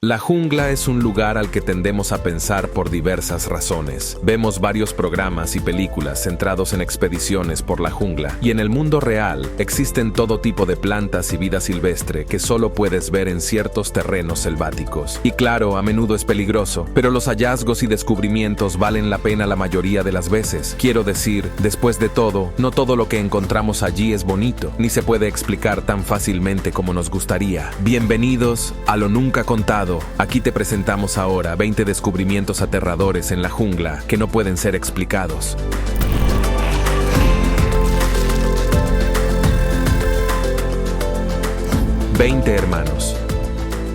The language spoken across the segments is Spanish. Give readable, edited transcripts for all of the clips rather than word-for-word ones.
La jungla es un lugar al que tendemos a pensar por diversas razones. Vemos varios programas y películas centrados en expediciones por la jungla, y en el mundo real existen todo tipo de plantas y vida silvestre que solo puedes ver en ciertos terrenos selváticos. Y claro, a menudo es peligroso, pero los hallazgos y descubrimientos valen la pena la mayoría de las veces. Quiero decir, después de todo, no todo lo que encontramos allí es bonito, ni se puede explicar tan fácilmente como nos gustaría. Bienvenidos a Lo Nunca Contado. Aquí te presentamos ahora 20 descubrimientos aterradores en la jungla que no pueden ser explicados. 20 hermanos.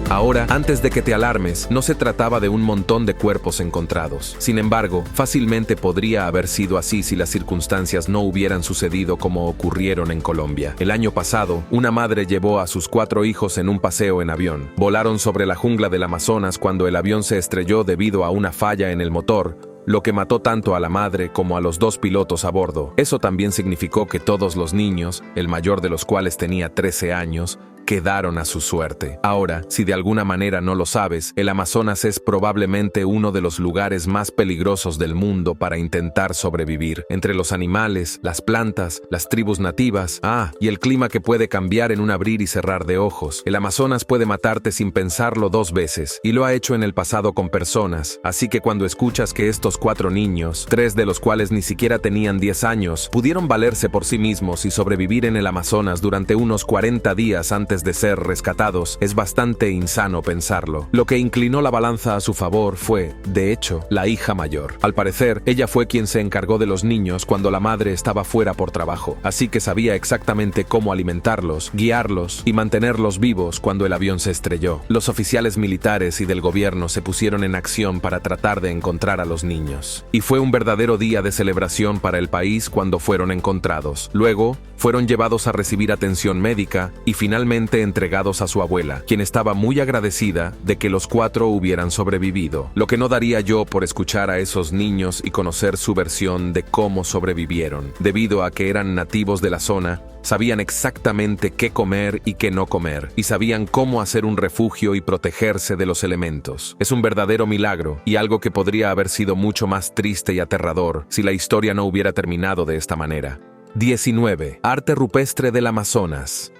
Ahora, antes de que te alarmes, no se trataba de un montón de cuerpos encontrados. Sin embargo, fácilmente podría haber sido así si las circunstancias no hubieran sucedido como ocurrieron en Colombia. El año pasado, una madre llevó a sus 4 hijos en un paseo en avión. Volaron sobre la jungla del Amazonas cuando el avión se estrelló debido a una falla en el motor, lo que mató tanto a la madre como a los 2 pilotos a bordo. Eso también significó que todos los niños, el mayor de los cuales tenía 13 años, quedaron a su suerte. Ahora, si de alguna manera no lo sabes, el Amazonas es probablemente uno de los lugares más peligrosos del mundo para intentar sobrevivir. Entre los animales, las plantas, las tribus nativas, y el clima que puede cambiar en un abrir y cerrar de ojos. El Amazonas puede matarte sin pensarlo 2 veces, y lo ha hecho en el pasado con personas. Así que cuando escuchas que estos 4 niños, 3 de los cuales ni siquiera tenían 10 años, pudieron valerse por sí mismos y sobrevivir en el Amazonas durante unos 40 días antes de ser rescatados, es bastante insano pensarlo. Lo que inclinó la balanza a su favor fue, de hecho, la hija mayor. Al parecer, ella fue quien se encargó de los niños cuando la madre estaba fuera por trabajo, así que sabía exactamente cómo alimentarlos, guiarlos y mantenerlos vivos cuando el avión se estrelló. Los oficiales militares y del gobierno se pusieron en acción para tratar de encontrar a los niños. Y fue un verdadero día de celebración para el país cuando fueron encontrados. Luego, fueron llevados a recibir atención médica y finalmente entregados a su abuela, quien estaba muy agradecida de que los 4 hubieran sobrevivido. Lo que no daría yo por escuchar a esos niños y conocer su versión de cómo sobrevivieron. Debido a que eran nativos de la zona, sabían exactamente qué comer y qué no comer, y sabían cómo hacer un refugio y protegerse de los elementos. Es un verdadero milagro, y algo que podría haber sido mucho más triste y aterrador si la historia no hubiera terminado de esta manera. 19. Arte rupestre del Amazonas.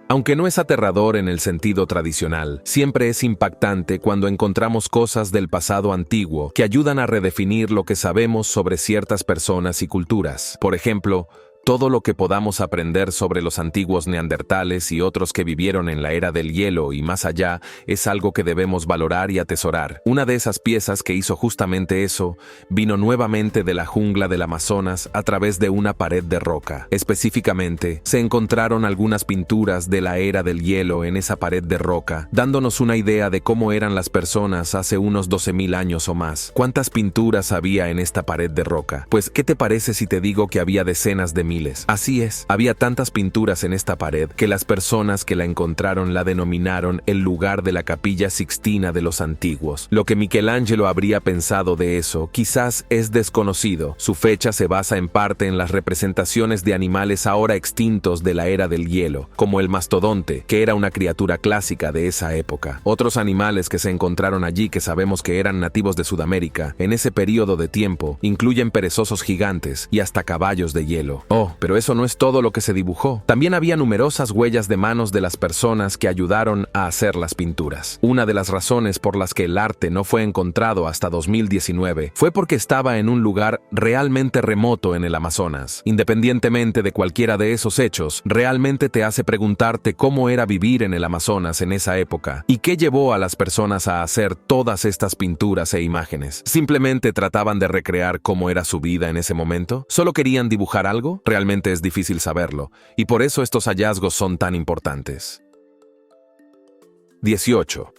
Aunque no es aterrador en el sentido tradicional, siempre es impactante cuando encontramos cosas del pasado antiguo que ayudan a redefinir lo que sabemos sobre ciertas personas y culturas. Por ejemplo, todo lo que podamos aprender sobre los antiguos neandertales y otros que vivieron en la era del hielo y más allá es algo que debemos valorar y atesorar. Una de esas piezas que hizo justamente eso vino nuevamente de la jungla del Amazonas a través de una pared de roca. Específicamente, se encontraron algunas pinturas de la era del hielo en esa pared de roca, dándonos una idea de cómo eran las personas hace unos 12,000 años o más. ¿Cuántas pinturas había en esta pared de roca? Pues, ¿qué te parece si te digo que había decenas de miles? Así es, había tantas pinturas en esta pared que las personas que la encontraron la denominaron el lugar de la Capilla Sixtina de los antiguos. Lo que Michelangelo habría pensado de eso quizás es desconocido. Su fecha se basa en parte en las representaciones de animales ahora extintos de la era del hielo, como el mastodonte, que era una criatura clásica de esa época. Otros animales que se encontraron allí que sabemos que eran nativos de Sudamérica en ese periodo de tiempo incluyen perezosos gigantes y hasta caballos de hielo. Pero eso no es todo lo que se dibujó. También había numerosas huellas de manos de las personas que ayudaron a hacer las pinturas. Una de las razones por las que el arte no fue encontrado hasta 2019 fue porque estaba en un lugar realmente remoto en el Amazonas. Independientemente de cualquiera de esos hechos, realmente te hace preguntarte cómo era vivir en el Amazonas en esa época y qué llevó a las personas a hacer todas estas pinturas e imágenes. ¿Simplemente trataban de recrear cómo era su vida en ese momento? ¿Solo querían dibujar algo? Realmente es difícil saberlo, y por eso estos hallazgos son tan importantes. 18.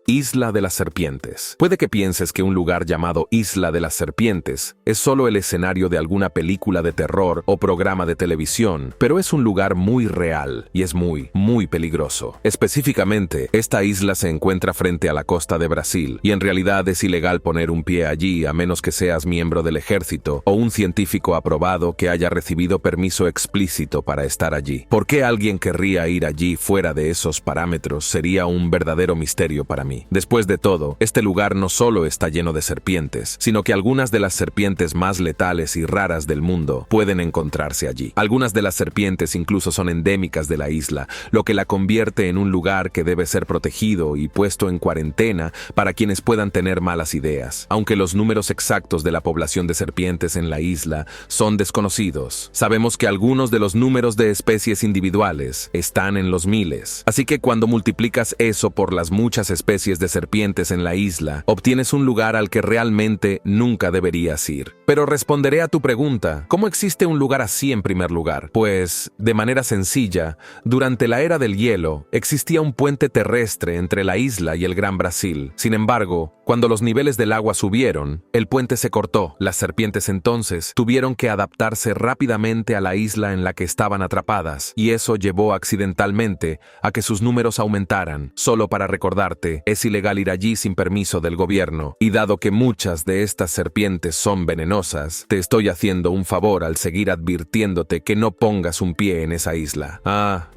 Isla de las Serpientes. Puede que pienses que un lugar llamado Isla de las Serpientes es solo el escenario de alguna película de terror o programa de televisión, pero es un lugar muy real y es muy, muy peligroso. Específicamente, esta isla se encuentra frente a la costa de Brasil y en realidad es ilegal poner un pie allí a menos que seas miembro del ejército o un científico aprobado que haya recibido permiso explícito para estar allí. ¿Por qué alguien querría ir allí fuera de esos parámetros? Sería un verdadero misterio para mí. Después de todo, este lugar no solo está lleno de serpientes, sino que algunas de las serpientes más letales y raras del mundo pueden encontrarse allí. Algunas de las serpientes incluso son endémicas de la isla, lo que la convierte en un lugar que debe ser protegido y puesto en cuarentena para quienes puedan tener malas ideas. Aunque los números exactos de la población de serpientes en la isla son desconocidos, sabemos que algunos de los números de especies individuales están en los miles. Así que cuando multiplicas eso por las muchas especies de serpientes en la isla, obtienes un lugar al que realmente nunca deberías ir. Pero responderé a tu pregunta, ¿cómo existe un lugar así en primer lugar? Pues, de manera sencilla, durante la era del hielo, existía un puente terrestre entre la isla y el Gran Brasil. Sin embargo, cuando los niveles del agua subieron, el puente se cortó. Las serpientes entonces tuvieron que adaptarse rápidamente a la isla en la que estaban atrapadas, y eso llevó accidentalmente a que sus números aumentaran. Solo para recordarte, es ilegal ir allí sin permiso del gobierno, y dado que muchas de estas serpientes son venenosas, te estoy haciendo un favor al seguir advirtiéndote que no pongas un pie en esa isla.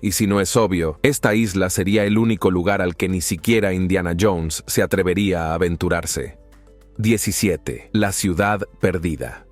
Y si no es obvio, esta isla sería el único lugar al que ni siquiera Indiana Jones se atrevería a aventurarse. 17. La ciudad perdida.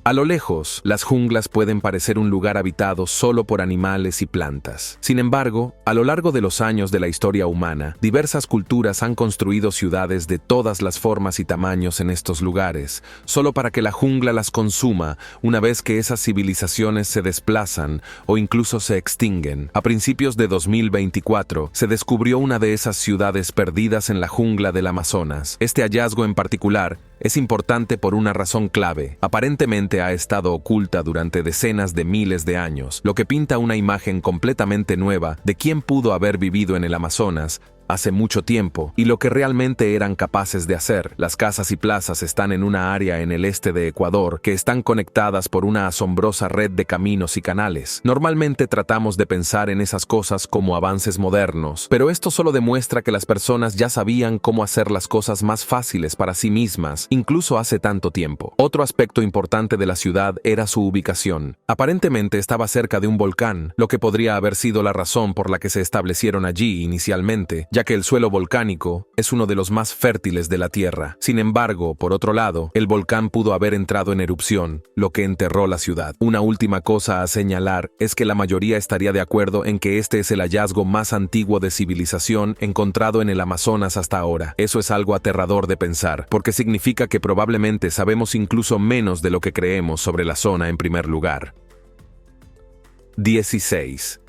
A lo lejos, las junglas pueden parecer un lugar habitado solo por animales y plantas. Sin embargo, a lo largo de los años de la historia humana, diversas culturas han construido ciudades de todas las formas y tamaños en estos lugares, solo para que la jungla las consuma una vez que esas civilizaciones se desplazan o incluso se extinguen. A principios de 2024, se descubrió una de esas ciudades perdidas en la jungla del Amazonas. Este hallazgo en particular es importante por una razón clave. Aparentemente ha estado oculta durante decenas de miles de años, lo que pinta una imagen completamente nueva de quién pudo haber vivido en el Amazonas hace mucho tiempo y lo que realmente eran capaces de hacer. Las casas y plazas están en una área en el este de Ecuador que están conectadas por una asombrosa red de caminos y canales. Normalmente tratamos de pensar en esas cosas como avances modernos, pero esto solo demuestra que las personas ya sabían cómo hacer las cosas más fáciles para sí mismas, incluso hace tanto tiempo. Otro aspecto importante de la ciudad era su ubicación. Aparentemente estaba cerca de un volcán, lo que podría haber sido la razón por la que se establecieron allí inicialmente, ya que el suelo volcánico es uno de los más fértiles de la Tierra. Sin embargo, por otro lado, el volcán pudo haber entrado en erupción, lo que enterró la ciudad. Una última cosa a señalar es que la mayoría estaría de acuerdo en que este es el hallazgo más antiguo de civilización encontrado en el Amazonas hasta ahora. Eso es algo aterrador de pensar, porque significa que probablemente sabemos incluso menos de lo que creemos sobre la zona en primer lugar. 16.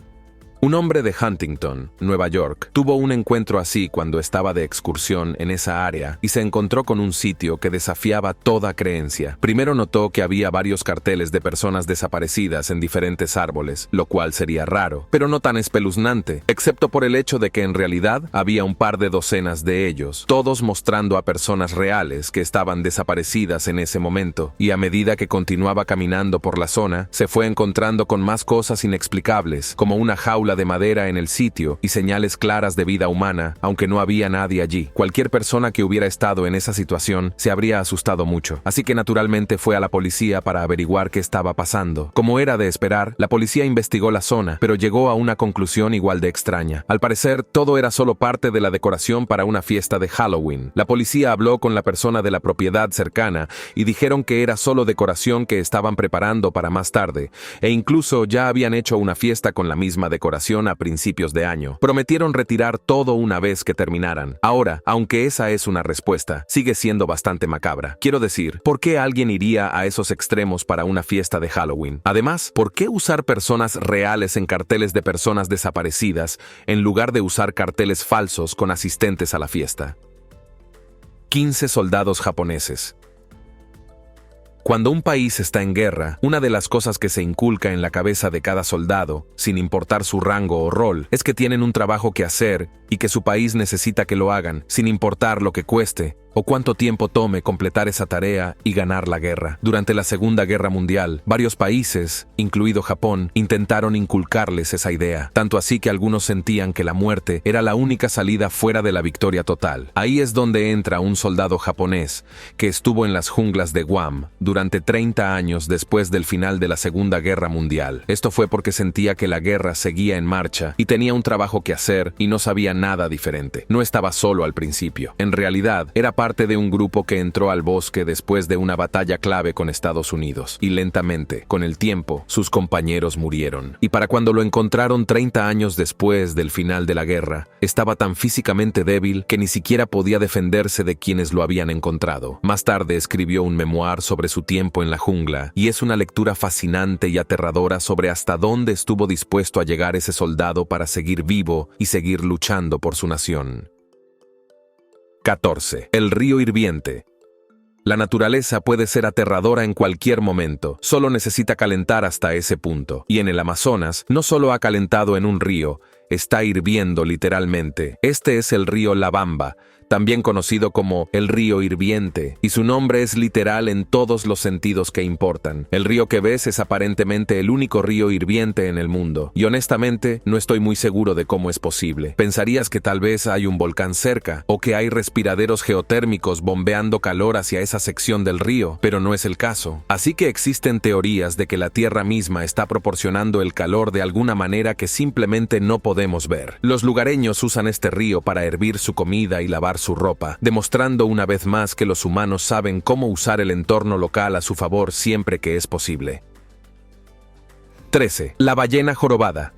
Un hombre de Huntington, Nueva York, tuvo un encuentro así cuando estaba de excursión en esa área y se encontró con un sitio que desafiaba toda creencia. Primero notó que había varios carteles de personas desaparecidas en diferentes árboles, lo cual sería raro, pero no tan espeluznante, excepto por el hecho de que en realidad había un par de docenas de ellos, todos mostrando a personas reales que estaban desaparecidas en ese momento, y a medida que continuaba caminando por la zona, se fue encontrando con más cosas inexplicables, como una jaula de madera en el sitio y señales claras de vida humana, aunque no había nadie allí. Cualquier persona que hubiera estado en esa situación se habría asustado mucho, así que naturalmente fue a la policía para averiguar qué estaba pasando. Como era de esperar, la policía investigó la zona, pero llegó a una conclusión igual de extraña. Al parecer, todo era solo parte de la decoración para una fiesta de Halloween. La policía habló con la persona de la propiedad cercana y dijeron que era solo decoración que estaban preparando para más tarde, e incluso ya habían hecho una fiesta con la misma decoración a principios de año. Prometieron retirar todo una vez que terminaran. Ahora, aunque esa es una respuesta, sigue siendo bastante macabra. Quiero decir, ¿por qué alguien iría a esos extremos para una fiesta de Halloween? Además, ¿por qué usar personas reales en carteles de personas desaparecidas en lugar de usar carteles falsos con asistentes a la fiesta? 15 soldados japoneses. Cuando un país está en guerra, una de las cosas que se inculca en la cabeza de cada soldado, sin importar su rango o rol, es que tienen un trabajo que hacer y que su país necesita que lo hagan, sin importar lo que cueste o cuánto tiempo tome completar esa tarea y ganar la guerra. Durante la Segunda Guerra Mundial, varios países, incluido Japón, intentaron inculcarles esa idea, tanto así que algunos sentían que la muerte era la única salida fuera de la victoria total. Ahí es donde entra un soldado japonés que estuvo en las junglas de Guam durante 30 años después del final de la Segunda Guerra Mundial. Esto fue porque sentía que la guerra seguía en marcha y tenía un trabajo que hacer y no sabía nada diferente. No estaba solo al principio. En realidad, era parte de un grupo que entró al bosque después de una batalla clave con Estados Unidos. Y lentamente, con el tiempo, sus compañeros murieron. Y para cuando lo encontraron 30 años después del final de la guerra, estaba tan físicamente débil que ni siquiera podía defenderse de quienes lo habían encontrado. Más tarde escribió un memoir sobre su tiempo en la jungla, y es una lectura fascinante y aterradora sobre hasta dónde estuvo dispuesto a llegar ese soldado para seguir vivo y seguir luchando por su nación. 14. El río hirviente. La naturaleza puede ser aterradora en cualquier momento, solo necesita calentar hasta ese punto. Y en el Amazonas, no solo ha calentado en un río, está hirviendo literalmente. Este es el río Labamba, también conocido como el río hirviente, y su nombre es literal en todos los sentidos que importan. El río que ves es aparentemente el único río hirviente en el mundo, y honestamente no estoy muy seguro de cómo es posible. Pensarías que tal vez hay un volcán cerca, o que hay respiraderos geotérmicos bombeando calor hacia esa sección del río, pero no es el caso. Así que existen teorías de que la Tierra misma está proporcionando el calor de alguna manera que simplemente no podemos ver. Los lugareños usan este río para hervir su comida y lavar su ropa, demostrando una vez más que los humanos saben cómo usar el entorno local a su favor siempre que es posible. 13. La ballena jorobada.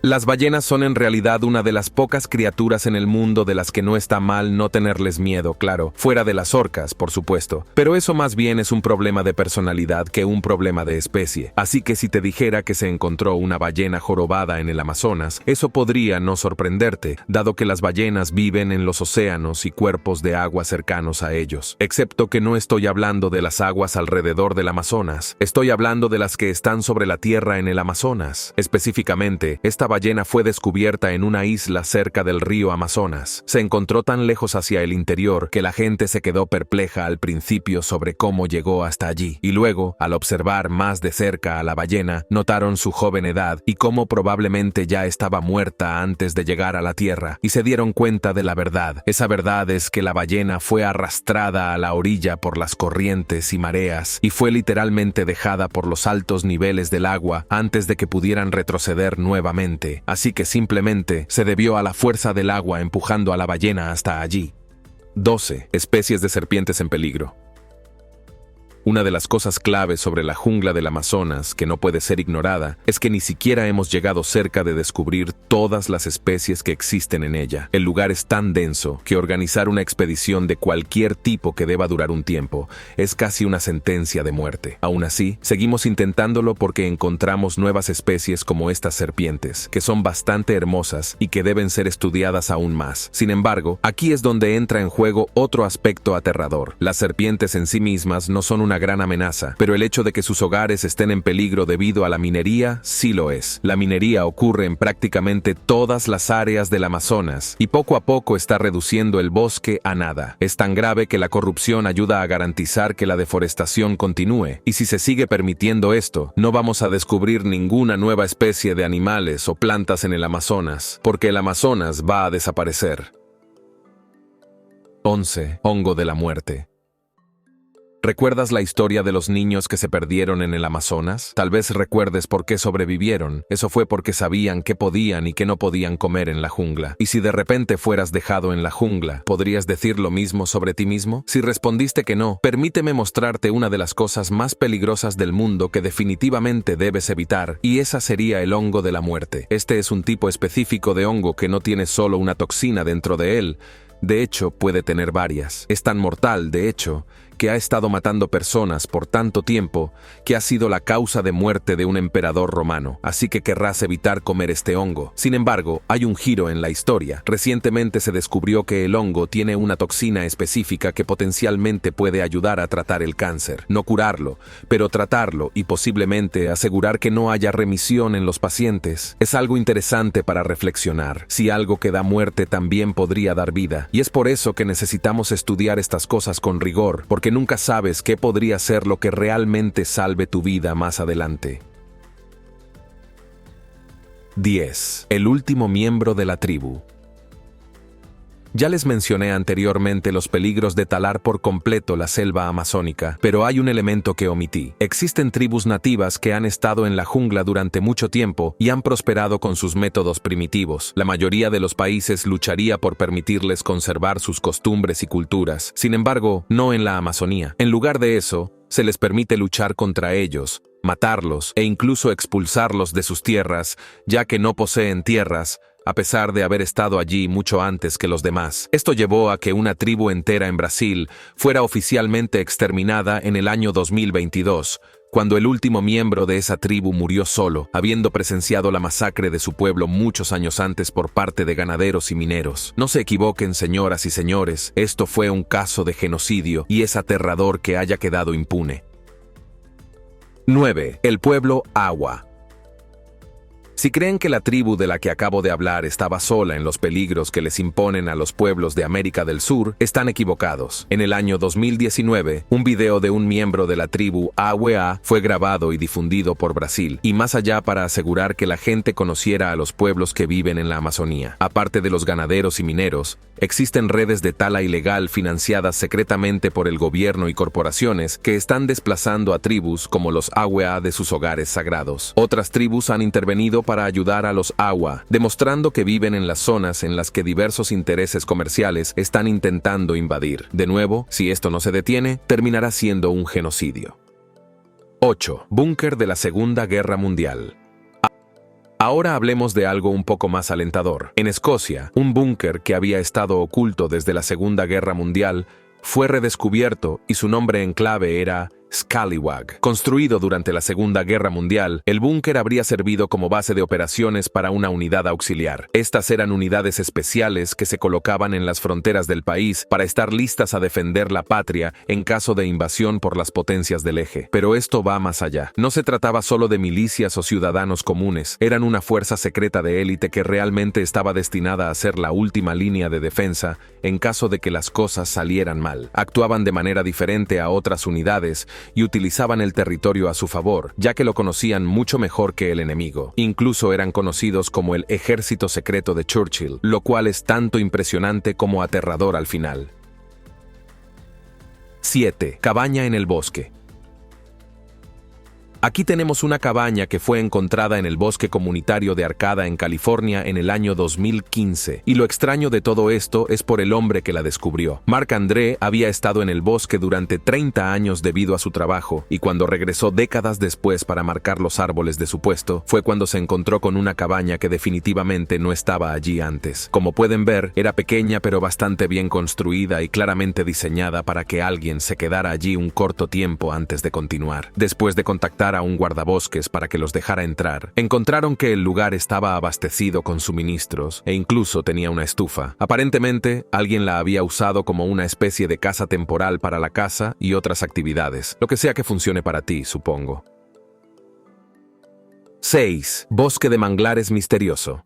Las ballenas son en realidad una de las pocas criaturas en el mundo de las que no está mal no tenerles miedo, claro, fuera de las orcas, por supuesto. Pero eso más bien es un problema de personalidad que un problema de especie. Así que si te dijera que se encontró una ballena jorobada en el Amazonas, eso podría no sorprenderte, dado que las ballenas viven en los océanos y cuerpos de agua cercanos a ellos. Excepto que no estoy hablando de las aguas alrededor del Amazonas, estoy hablando de las que están sobre la tierra en el Amazonas. Específicamente, esta ballena fue descubierta en una isla cerca del río Amazonas. Se encontró tan lejos hacia el interior que la gente se quedó perpleja al principio sobre cómo llegó hasta allí. Y luego, al observar más de cerca a la ballena, notaron su joven edad y cómo probablemente ya estaba muerta antes de llegar a la tierra. Y se dieron cuenta de la verdad. Esa verdad es que la ballena fue arrastrada a la orilla por las corrientes y mareas y fue literalmente dejada por los altos niveles del agua antes de que pudieran retroceder nuevamente. Así que simplemente se debió a la fuerza del agua empujando a la ballena hasta allí. 12. Especies de serpientes en peligro. Una de las cosas claves sobre la jungla del Amazonas, que no puede ser ignorada, es que ni siquiera hemos llegado cerca de descubrir todas las especies que existen en ella. El lugar es tan denso que organizar una expedición de cualquier tipo que deba durar un tiempo es casi una sentencia de muerte. Aún así, seguimos intentándolo porque encontramos nuevas especies como estas serpientes, que son bastante hermosas y que deben ser estudiadas aún más. Sin embargo, aquí es donde entra en juego otro aspecto aterrador. Las serpientes en sí mismas no son una gran amenaza, pero el hecho de que sus hogares estén en peligro debido a la minería sí lo es. La minería ocurre en prácticamente todas las áreas del Amazonas y poco a poco está reduciendo el bosque a nada. Es tan grave que la corrupción ayuda a garantizar que la deforestación continúe, y si se sigue permitiendo esto, no vamos a descubrir ninguna nueva especie de animales o plantas en el Amazonas, porque el Amazonas va a desaparecer. 11. Hongo de la muerte. ¿Recuerdas la historia de los niños que se perdieron en el Amazonas? Tal vez recuerdes por qué sobrevivieron. Eso fue porque sabían qué podían y qué no podían comer en la jungla. Y si de repente fueras dejado en la jungla, ¿podrías decir lo mismo sobre ti mismo? Si respondiste que no, permíteme mostrarte una de las cosas más peligrosas del mundo que definitivamente debes evitar, y esa sería el hongo de la muerte. Este es un tipo específico de hongo que no tiene solo una toxina dentro de él. De hecho, puede tener varias. Es tan mortal, de hecho, que ha estado matando personas por tanto tiempo que ha sido la causa de muerte de un emperador romano, así que querrás evitar comer este hongo. Sin embargo, hay un giro en la historia. Recientemente se descubrió que el hongo tiene una toxina específica que potencialmente puede ayudar a tratar el cáncer. No curarlo, pero tratarlo y posiblemente asegurar que no haya remisión en los pacientes. Es algo interesante para reflexionar. Si algo que da muerte también podría dar vida. Y es por eso que necesitamos estudiar estas cosas con rigor, porque nunca sabes qué podría ser lo que realmente salve tu vida más adelante. 10. El último miembro de la tribu. Ya les mencioné anteriormente los peligros de talar por completo la selva amazónica, pero hay un elemento que omití. Existen tribus nativas que han estado en la jungla durante mucho tiempo y han prosperado con sus métodos primitivos. La mayoría de los países lucharía por permitirles conservar sus costumbres y culturas. Sin embargo, no en la Amazonía. En lugar de eso, se les permite luchar contra ellos, matarlos e incluso expulsarlos de sus tierras, ya que no poseen tierras, a pesar de haber estado allí mucho antes que los demás. Esto llevó a que una tribu entera en Brasil fuera oficialmente exterminada en el año 2022, cuando el último miembro de esa tribu murió solo, habiendo presenciado la masacre de su pueblo muchos años antes por parte de ganaderos y mineros. No se equivoquen, señoras y señores, esto fue un caso de genocidio y es aterrador que haya quedado impune. 9. El pueblo Awa. Si creen que la tribu de la que acabo de hablar estaba sola en los peligros que les imponen a los pueblos de América del Sur, están equivocados. En el año 2019, un video de un miembro de la tribu Awa fue grabado y difundido por Brasil, y más allá para asegurar que la gente conociera a los pueblos que viven en la Amazonía. Aparte de los ganaderos y mineros, existen redes de tala ilegal financiadas secretamente por el gobierno y corporaciones que están desplazando a tribus como los Awa de sus hogares sagrados. Otras tribus han intervenido para ayudar a los Awa, demostrando que viven en las zonas en las que diversos intereses comerciales están intentando invadir. De nuevo, si esto no se detiene, terminará siendo un genocidio. 8. Búnker de la Segunda Guerra Mundial. Ahora hablemos de algo un poco más alentador. En Escocia, un búnker que había estado oculto desde la Segunda Guerra Mundial fue redescubierto y su nombre en clave era Scallywag. Construido durante la Segunda Guerra Mundial, el búnker habría servido como base de operaciones para una unidad auxiliar. Estas eran unidades especiales que se colocaban en las fronteras del país para estar listas a defender la patria en caso de invasión por las potencias del eje. Pero esto va más allá. No se trataba solo de milicias o ciudadanos comunes, eran una fuerza secreta de élite que realmente estaba destinada a ser la última línea de defensa en caso de que las cosas salieran mal. Actuaban de manera diferente a otras unidades y utilizaban el territorio a su favor, ya que lo conocían mucho mejor que el enemigo. Incluso eran conocidos como el ejército secreto de Churchill, lo cual es tanto impresionante como aterrador al final. 7. Cabaña en el bosque. Aquí tenemos una cabaña que fue encontrada en el bosque comunitario de Arcada en California en el año 2015, y lo extraño de todo esto es por el hombre que la descubrió. Marc-André había estado en el bosque durante 30 años debido a su trabajo, y cuando regresó décadas después para marcar los árboles de su puesto, fue cuando se encontró con una cabaña que definitivamente no estaba allí antes. Como pueden ver, era pequeña pero bastante bien construida y claramente diseñada para que alguien se quedara allí un corto tiempo antes de continuar. Después de contactar a un guardabosques para que los dejara entrar, encontraron que el lugar estaba abastecido con suministros e incluso tenía una estufa. Aparentemente, alguien la había usado como una especie de casa temporal para la caza y otras actividades, lo que sea que funcione para ti, supongo. 6. Bosque de manglares misterioso.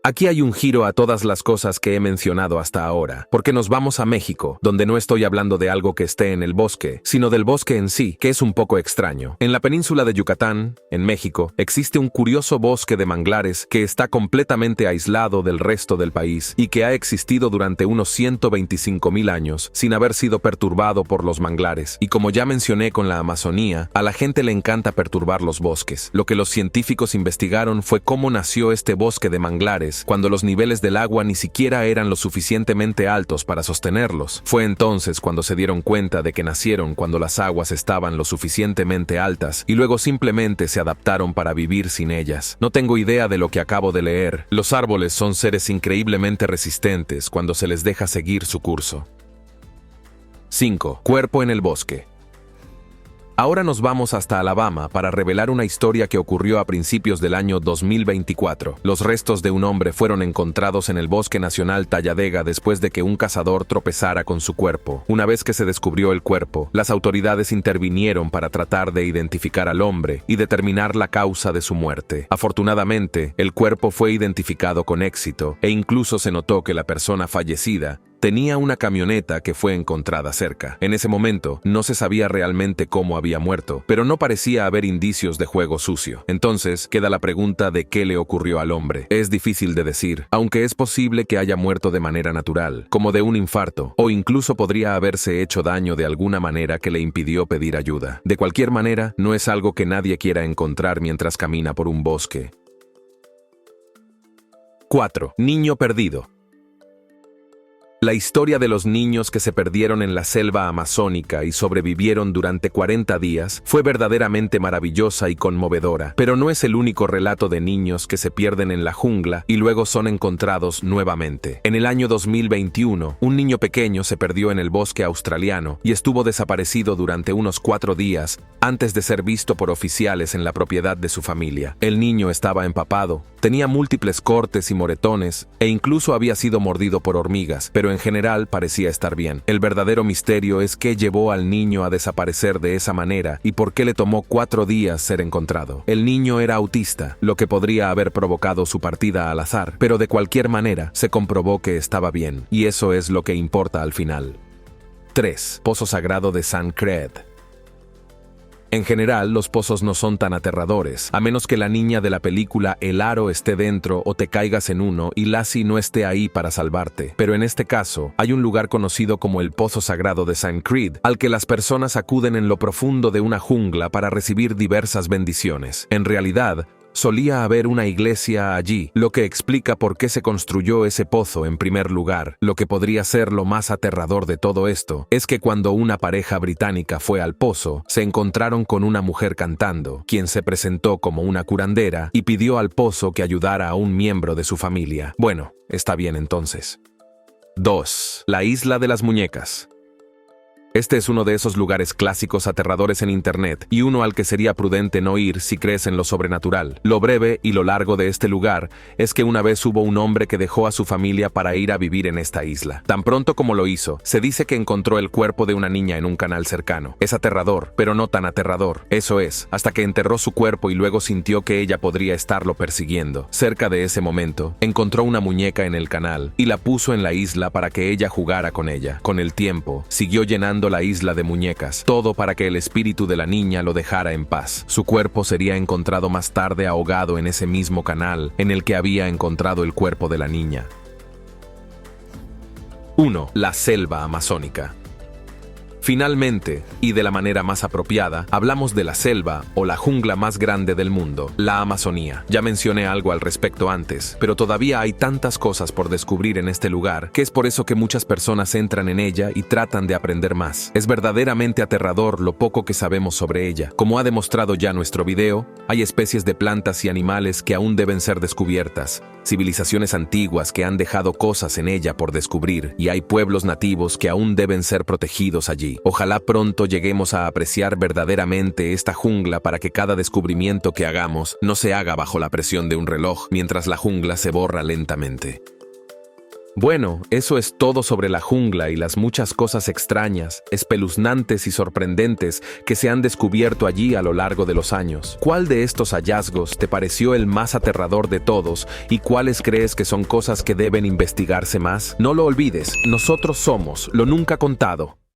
Aquí hay un giro a todas las cosas que he mencionado hasta ahora, porque nos vamos a México, donde no estoy hablando de algo que esté en el bosque, sino del bosque en sí, que es un poco extraño. En la península de Yucatán, en México, existe un curioso bosque de manglares que está completamente aislado del resto del país y que ha existido durante unos 125,000 años sin haber sido perturbado por los manglares. Y como ya mencioné con la Amazonía, a la gente le encanta perturbar los bosques. Lo que los científicos investigaron fue cómo nació este bosque de manglares cuando los niveles del agua ni siquiera eran lo suficientemente altos para sostenerlos. Fue entonces cuando se dieron cuenta de que nacieron cuando las aguas estaban lo suficientemente altas y luego simplemente se adaptaron para vivir sin ellas. No tengo idea de lo que acabo de leer. Los árboles son seres increíblemente resistentes cuando se les deja seguir su curso. 5. Cuerpo en el bosque. Ahora nos vamos hasta Alabama para revelar una historia que ocurrió a principios del año 2024. Los restos de un hombre fueron encontrados en el Bosque Nacional Talladega después de que un cazador tropezara con su cuerpo. Una vez que se descubrió el cuerpo, las autoridades intervinieron para tratar de identificar al hombre y determinar la causa de su muerte. Afortunadamente, el cuerpo fue identificado con éxito e incluso se notó que la persona fallecida tenía una camioneta que fue encontrada cerca. En ese momento, no se sabía realmente cómo había muerto, pero no parecía haber indicios de juego sucio. Entonces, queda la pregunta de qué le ocurrió al hombre. Es difícil de decir, aunque es posible que haya muerto de manera natural, como de un infarto, o incluso podría haberse hecho daño de alguna manera que le impidió pedir ayuda. De cualquier manera, no es algo que nadie quiera encontrar mientras camina por un bosque. 4. Niño perdido. La historia de los niños que se perdieron en la selva amazónica y sobrevivieron durante 40 días fue verdaderamente maravillosa y conmovedora, pero no es el único relato de niños que se pierden en la jungla y luego son encontrados nuevamente. En el año 2021, un niño pequeño se perdió en el bosque australiano y estuvo desaparecido durante unos 4 días antes de ser visto por oficiales en la propiedad de su familia. El niño estaba empapado, tenía múltiples cortes y moretones e incluso había sido mordido por hormigas, pero en general parecía estar bien. El verdadero misterio es qué llevó al niño a desaparecer de esa manera y por qué le tomó 4 días ser encontrado. El niño era autista, lo que podría haber provocado su partida al azar, pero de cualquier manera se comprobó que estaba bien, y eso es lo que importa al final. 3. Pozo Sagrado de San Cred. En general, los pozos no son tan aterradores, a menos que la niña de la película El Aro esté dentro o te caigas en uno y Lassie no esté ahí para salvarte. Pero en este caso, hay un lugar conocido como el Pozo Sagrado de San Cred, al que las personas acuden en lo profundo de una jungla para recibir diversas bendiciones. En realidad, solía haber una iglesia allí, lo que explica por qué se construyó ese pozo en primer lugar. Lo que podría ser lo más aterrador de todo esto es que cuando una pareja británica fue al pozo, se encontraron con una mujer cantando, quien se presentó como una curandera y pidió al pozo que ayudara a un miembro de su familia. Bueno, está bien entonces. 2. La Isla de las Muñecas. Este es uno de esos lugares clásicos aterradores en internet y uno al que sería prudente no ir si crees en lo sobrenatural. Lo breve y lo largo de este lugar es que una vez hubo un hombre que dejó a su familia para ir a vivir en esta isla. Tan pronto como lo hizo, se dice que encontró el cuerpo de una niña en un canal cercano. Es aterrador, pero no tan aterrador. Eso es, hasta que enterró su cuerpo y luego sintió que ella podría estarlo persiguiendo. Cerca de ese momento, encontró una muñeca en el canal y la puso en la isla para que ella jugara con ella. Con el tiempo, siguió llenando la isla de muñecas, todo para que el espíritu de la niña lo dejara en paz. Su cuerpo sería encontrado más tarde ahogado en ese mismo canal en el que había encontrado el cuerpo de la niña. 1. La selva amazónica. Finalmente, y de la manera más apropiada, hablamos de la selva o la jungla más grande del mundo, la Amazonía. Ya mencioné algo al respecto antes, pero todavía hay tantas cosas por descubrir en este lugar que es por eso que muchas personas entran en ella y tratan de aprender más. Es verdaderamente aterrador lo poco que sabemos sobre ella. Como ha demostrado ya nuestro video, hay especies de plantas y animales que aún deben ser descubiertas, civilizaciones antiguas que han dejado cosas en ella por descubrir, y hay pueblos nativos que aún deben ser protegidos allí. Ojalá pronto lleguemos a apreciar verdaderamente esta jungla para que cada descubrimiento que hagamos no se haga bajo la presión de un reloj mientras la jungla se borra lentamente. Bueno, eso es todo sobre la jungla y las muchas cosas extrañas, espeluznantes y sorprendentes que se han descubierto allí a lo largo de los años. ¿Cuál de estos hallazgos te pareció el más aterrador de todos y cuáles crees que son cosas que deben investigarse más? No lo olvides, nosotros somos lo nunca contado.